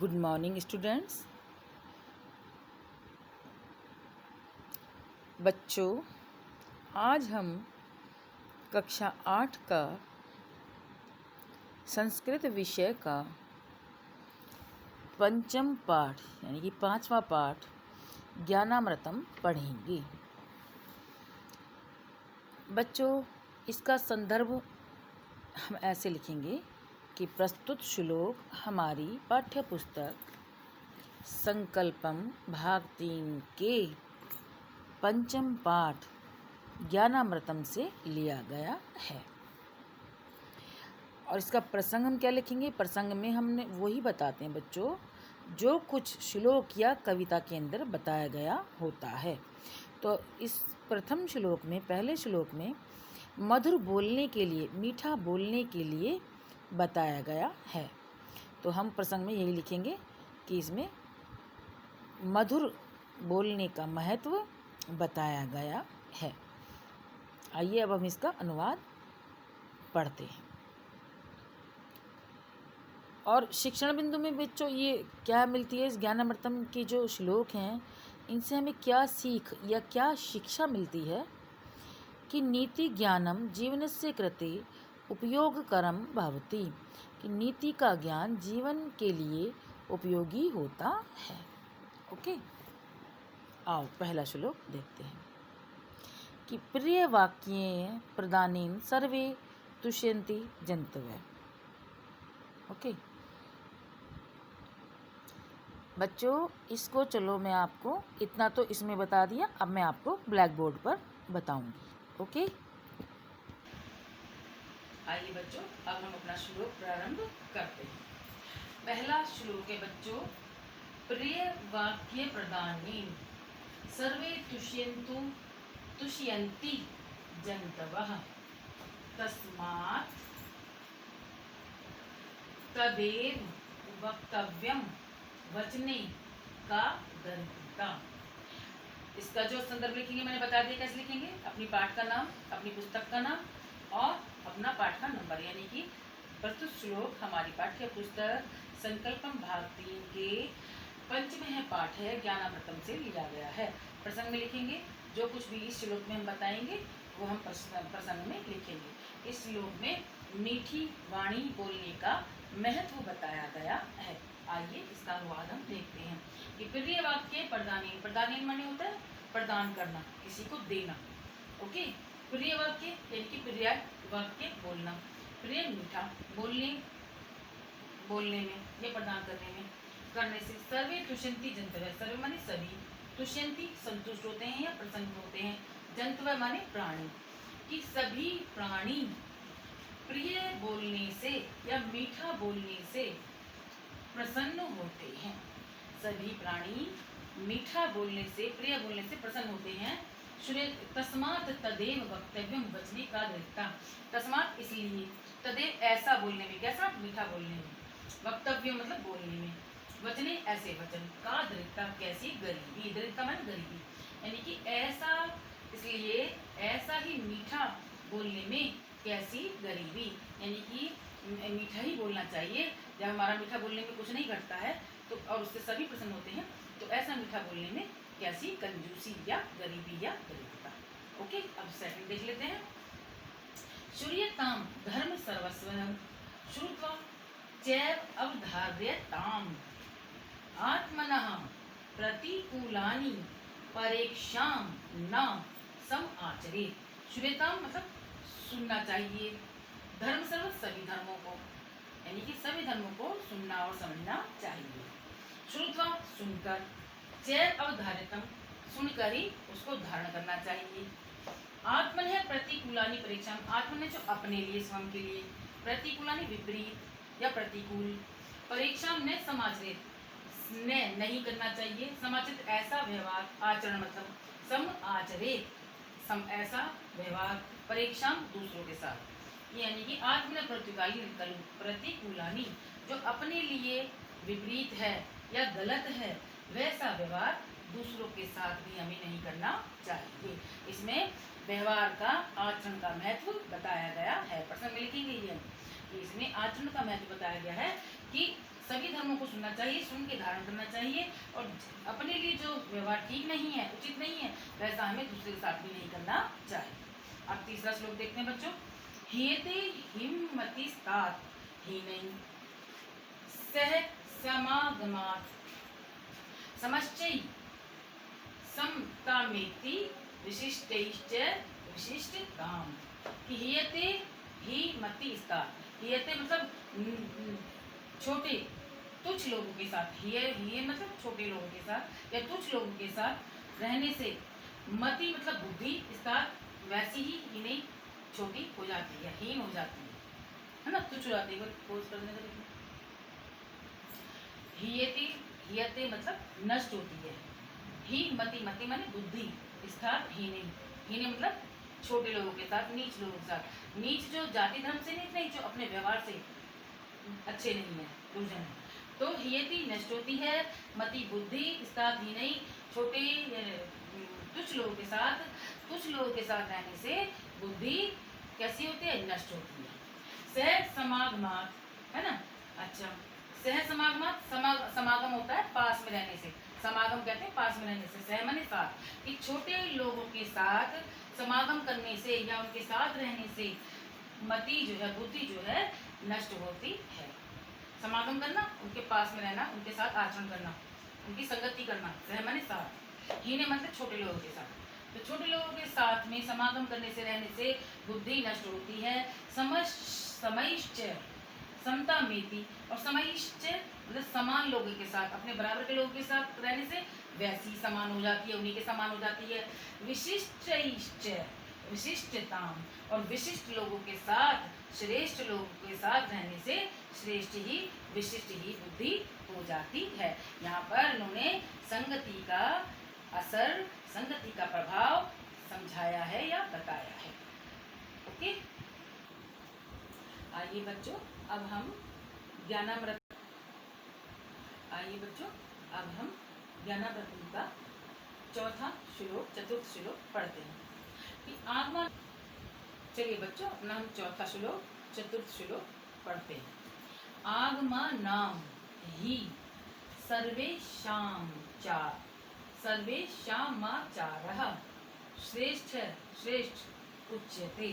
Good morning students. बच्चों, आज हम कक्षा 8 का संस्कृत विषय का पंचम पाठ यानी कि 5वां पाठ ज्ञानामृतम पढ़ेंगे। बच्चों, इसका संदर्भ हम ऐसे लिखेंगे कि प्रस्तुत श्लोक हमारी पाठ्यपुस्तक संकल्पम भाग 3 के पंचम पाठ ज्ञानामृतम से लिया गया है। और इसका प्रसंग हम क्या लिखेंगे? प्रसंग में हमने वही बताते हैं बच्चों जो कुछ श्लोक या कविता के अंदर बताया गया होता है। तो इस प्रथम श्लोक में, पहले श्लोक में मधुर बोलने के लिए, मीठा बोलने के लिए बताया गया है। तो हम प्रसंग में यही लिखेंगे कि इसमें मधुर बोलने का महत्व बताया गया है। आइए अब हम इसका अनुवाद पढ़ते हैं। और शिक्षण बिंदु में बच्चों ये क्या मिलती है? इस ज्ञानामृतम के जो श्लोक हैं इनसे हमें क्या सीख या क्या शिक्षा मिलती है कि नीति ज्ञानम जीवनस्य कृते उपयोगकरम भवति, कि नीति का ज्ञान जीवन के लिए उपयोगी होता है। ओके, आओ पहला श्लोक देखते हैं कि प्रिय वाक्ये प्रदानेन सर्वे तुष्यन्ति जन्तवः। ओके बच्चों, इसको चलो मैं आपको इतना तो इसमें बता दिया, अब मैं आपको ब्लैक बोर्ड पर बताऊंगी। ओके, आइए बच्चों अब हम अपना श्लोक प्रारंभ करते हैं। पहला श्लोक है बच्चों, प्रिय वाक्य प्रदानेन सर्वे तुष्यन्ति जन्तवः तस्मात् तदेव वक्तव्यम वचने का दरिद्रता। इसका जो संदर्भ लिखेंगे मैंने बता दिया कैसे लिखेंगे। अपनी पाठ का नाम, अपनी पुस्तक का नाम और अपना पाठ का नंबर, यानी कि प्रस्तुत श्लोक हमारी पाठ्य पुस्तक संकल्पम भाग 3 के पंचम पाठ है ज्ञानामृतम से लिया गया है। प्रसंग में लिखेंगे जो कुछ भी इस श्लोक में हम बताएंगे वो हम प्रसंग में लिखेंगे। इस श्लोक में मीठी वाणी बोलने का महत्व बताया गया है। आइए इसका अनुवाद हम देखते हैं कि प्रिय वाक्य प्रदानेन, प्रदानेन माने होता है प्रदान करना, किसी को देना। ओके, प्रिय वाक्य यानी कि प्रिय वाक्य बोलना, प्रिय मीठा बोलने में या प्रदान करने से सर्वे तुष्यन्ति जन्तवः, सर्वे माने सभी, तुष्यन्ति संतुष्ट होते हैं या प्रसन्न होते हैं, जन्तवः माने प्राणी, कि सभी प्राणी प्रिय बोलने से या मीठा बोलने से प्रसन्न होते हैं। सभी प्राणी मीठा बोलने से, प्रिय बोलने से प्रसन्न होते हैं। तस्मात् तदेव वक्तव्यम वचने का दरिद्रता, तस्मात् इसलिए, तदेव ऐसा बोलने में, कैसा? मीठा बोलने में, वक्तव्य मतलब बोलने में, वचने ऐसे वचन, का दरिद्रता कैसी? गरीबी, दरिद्रता माने गरीबी, यानी कि ऐसा, इसलिए ऐसा ही मीठा बोलने में कैसी? गरीबी, यानी कि मीठा ही बोलना चाहिए। जब हमारा मीठा बोलने में कुछ नहीं घटता है तो और उससे सभी प्रसन्न होते हैं, तो ऐसा मीठा बोलने में कैसी? कंजूसी या गरीबी या दरिद्रता। ओके, अब सेकंड देख लेते हैं। श्रूयताम धर्म सर्वस्वं श्रुत्वा चैव अवधार्यताम आत्मनः प्रतिकूलानि परीक्षाम न समाचरेत्। श्रूयताम मतलब सुनना चाहिए, धर्म सर्व सभी धर्मों को, यानी कि सभी धर्मों को सुनना और समझना चाहिए। श्रुत्वा सुनकर, चैव अवधार्यतम सुनकर ही उसको धारण करना चाहिए। आत्मन है प्रतिकूलानि परीक्षा, आत्मन है जो अपने लिए, स्वयं के लिए, प्रतिकूलानि विपरीत या प्रतिकूल, परीक्षा ने समाचरित ने नहीं करना चाहिए, समाचरित ऐसा व्यवहार, आचरण मतलब सम आचरित, सम ऐसा व्यवहार, परीक्षा दूसरों के साथ, यानी कि आत्मन प्रतिकूलानि जो अपने लिए विपरीत है या गलत है वैसा व्यवहार दूसरों के साथ भी हमें नहीं करना चाहिए। इसमें व्यवहार का, आचरण का महत्व बताया गया है। प्रसंग में लिखेंगे ये कि इसमें आचरण का महत्व बताया गया है कि सभी धर्मों को सुनना चाहिए, सुन के धारण करना चाहिए, और अपने लिए जो व्यवहार ठीक नहीं है, उचित नहीं है, वैसा हमें दूसरे के साथ भी नहीं करना चाहिए। अब तीसरा श्लोक देखते हैं बच्चों। हियते हिममतिस्तात हीनैः सह समागमात् समश्चै समतामेति विशिष्टैश्च विशिष्टताम्। हियते हिमतिस्तात, हियते मतलब छोटे तुच्छ लोगों के साथ, हिय मतलब छोटे लोगों के साथ या तुच्छ लोगों के साथ रहने से, मति मतलब बुद्धि, स्तात वैसी ही नहीं छोटी हो जाती है, हीन हो जाती है ना, तुच्छ हो जाती है। पोज करने का देखिए, हियते, हियते मतलब नष्ट होती है, ही मति, मति माने बुद्धि, स्तात हीने, हीने मतलब छोटे लोगों के साथ, नीच लोगों के साथ। नीच जो जाति धर्म से नीच नहीं, जो अपने व्यवहार से अच्छे नहीं है, दुर्जन है। तो हियति नष्ट होती है, मति बुद्धि, स्तात हीनई छोटे तुच्छ लोगों के साथ, तुच्छ लोगों के साथ रहने से बुद्धि कैसी होती है, नष्ट होती है। सह समागमात, है ना। अच्छा, सह समागमात, समागम होता है पास में रहने से, समागम कहते हैं पास में रहने से। सह माने साथ, कि छोटे लोगों के साथ समागम करने से या उनके साथ रहने से मति जो है, बुद्धि जो है नष्ट होती है। समागम करना, उनके पास में रहना, उनके साथ आचरण करना, उनकी संगति करना। सह माने साथ, हीने मतलब छोटे लोगों के साथ। तो छोटे लोगों के साथ में समागम करने से, रहने से बुद्धि नष्ट होती है। समयश्च समता मेति, और समयश्च मतलब समान लोगों के साथ, अपने बराबर के लोगों के साथ रहने से वैसी समान हो जाती है, उन्हीं के समान हो जाती है। विशिष्टैश्च विशिष्टताम, और विशिष्ट लोगों के साथ, श्रेष्ठ लोगों के साथ रहने से श्रेष्ठ ही, विशिष्ट ही बुद्धि हो जाती है। यहाँ पर इन्होंने संगति का असर, संगति का प्रभाव समझाया है या बताया है। ओके, आइए बच्चों, अब हम ज्ञानामृत, आइए बच्चों अब हम ज्ञानामृत का चौथा श्लोक, चतुर्थ श्लोक पढ़ते हैं कि आत्मा। चलिए बच्चों, अपना हम चौथा श्लोक, चतुर्थ श्लोक पढ़ते हैं। आगमा नाम ही सर्वेषां चार, सर्वेषामाचारः श्रेष्ठ, श्रेष्ठ उच्यते।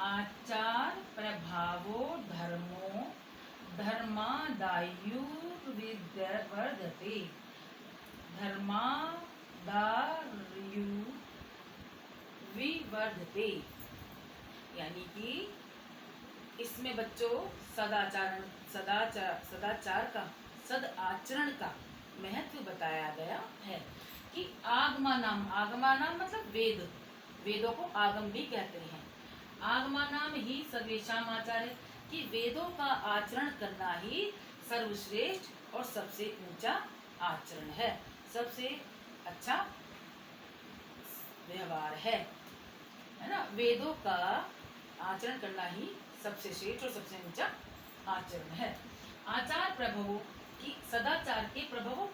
आचार प्रभावो धर्मो धर्मादायुर्विवर्धते, धर्मादायुर्विवर्धते। यानी कि इसमें बच्चों सदाचरण, सदाचार का, सद आचरण का महत्व बताया गया है। कि आगमा नाम, आगमा नाम मतलब वेद, वेदों को आगम भी कहते हैं। आगमा नाम ही सर्वेषाम आचार्य, कि वेदों का आचरण करना ही सर्वश्रेष्ठ और सबसे ऊंचा आचरण है, सबसे अच्छा व्यवहार है ना। वेदों का आचरण करना ही सबसे श्रेष्ठ और सबसे ऊंचा आचरण है। आचार प्रभाव, की सदाचार के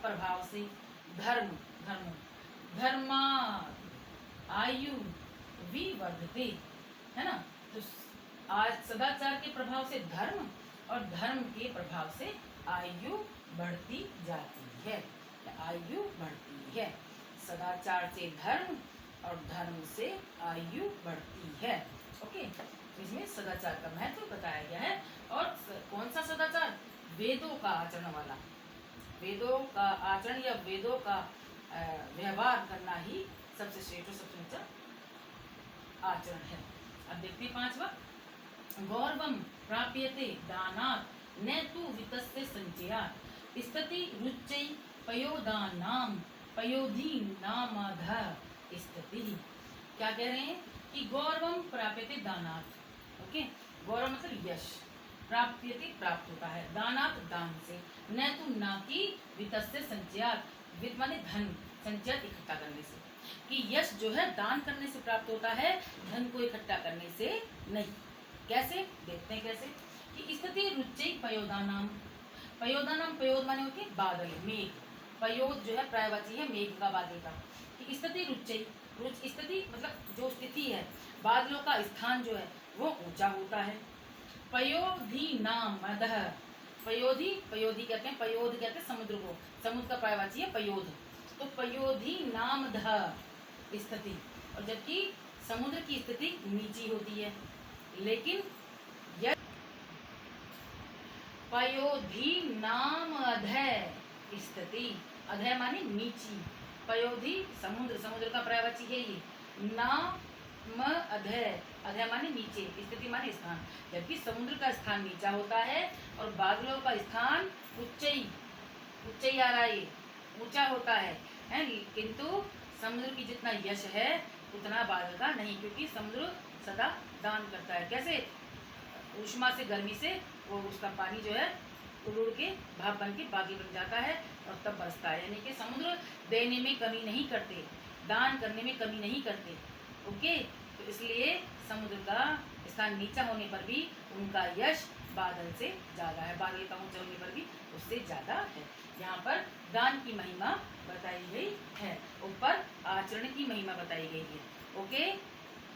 प्रभाव से धर्म, धर्म धर्मा आयु विवर्धते, है ना। तो आज सदाचार के प्रभाव से धर्म, और धर्म के प्रभाव से आयु बढ़ती जाती है, आयु बढ़ती है। सदाचार से धर्म और धर्म से आयु बढ़ती है। ओके, इसमें सदाचार का महत्व बताया गया है। और कौन सा सदाचार? वेदों का आचरण वाला, वेदों का आचरण या वेदों का व्यवहार करना ही सबसे श्रेष्ठ और सबसे ऊंचा आचरण है। अब देखते हैं पांचवा। गौरवम प्राप्यते दानात् न तु वित्तस्य संचयात् स्थिति रुच्यै पयोदानाम पयोधीनामध स्थिति। क्या कह रहे हैं कि गौरवम प्राप्यते दानात्। ओके, गौरव मतलब यश, प्राप्यते प्राप्त होता है, दानात् दान से, न तु ना कि वित्तस्य संचयात्, वित्त माने धन, संचय इकट्ठा करने से, कि यश जो है दान करने से प्राप्त होता है, धन को इकट्ठा करने से नहीं। कैसे? देखते हैं कैसे। कि स्थिति रुच्चै पयोदानाम, पयोदानाम, पयोद माने होती है बादल, मेघ, पयोद जो है प्रायवाची है मेघ का, बादल का। कि स्थिति रुच्चै, रुच स्थिति मतलब जो स्थिति है, बादलों का स्थान जो है वो ऊंचा होता है। पयोधि नाम मदह, पयोधी, पयोधी कहते हैं, पयोध कहते हैं समुद्र को, समुद्र का पर्यायवाची है पयोध। तो पयोधी नामध स्थिति, और जबकि समुद्र की स्थिति नीची होती है, लेकिन पयोधी नाम अधय स्थिति, अधय माने नीची, पयोधी समुद्र, समुद्र का पर्यायवाची है ये, नाम अधय, अधय माने नीचे, स्थिति माने स्थान, जबकि समुद्र का स्थान नीचा होता है और बादलों का स्थान उच्चई, उच्चई आ रहा है, ऊंचा होता है, किंतु समुद्र की जितना यश है उतना बादल का नहीं, क्योंकि समुद्र सदा दान करता है। कैसे? ऊष्मा से, गर्मी से वो उसका पानी जो है उड़ के भाप बन के बादल बन जाता है और तब बरसता है। यानी कि समुद्र देने में कमी नहीं करते, दान करने में कमी नहीं करते। ओके, तो इसलिए समुद्र का स्थान नीचा होने पर भी उनका यश बादल से ज़्यादा है, बादल का ऊंचा होने पर भी उससे ज़्यादा है। यहाँ पर दान की महिमा बताई गई है, ऊपर आचरण की महिमा बताई गई है। Okay,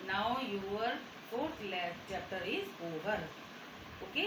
now your 4th chapter is over. Okay.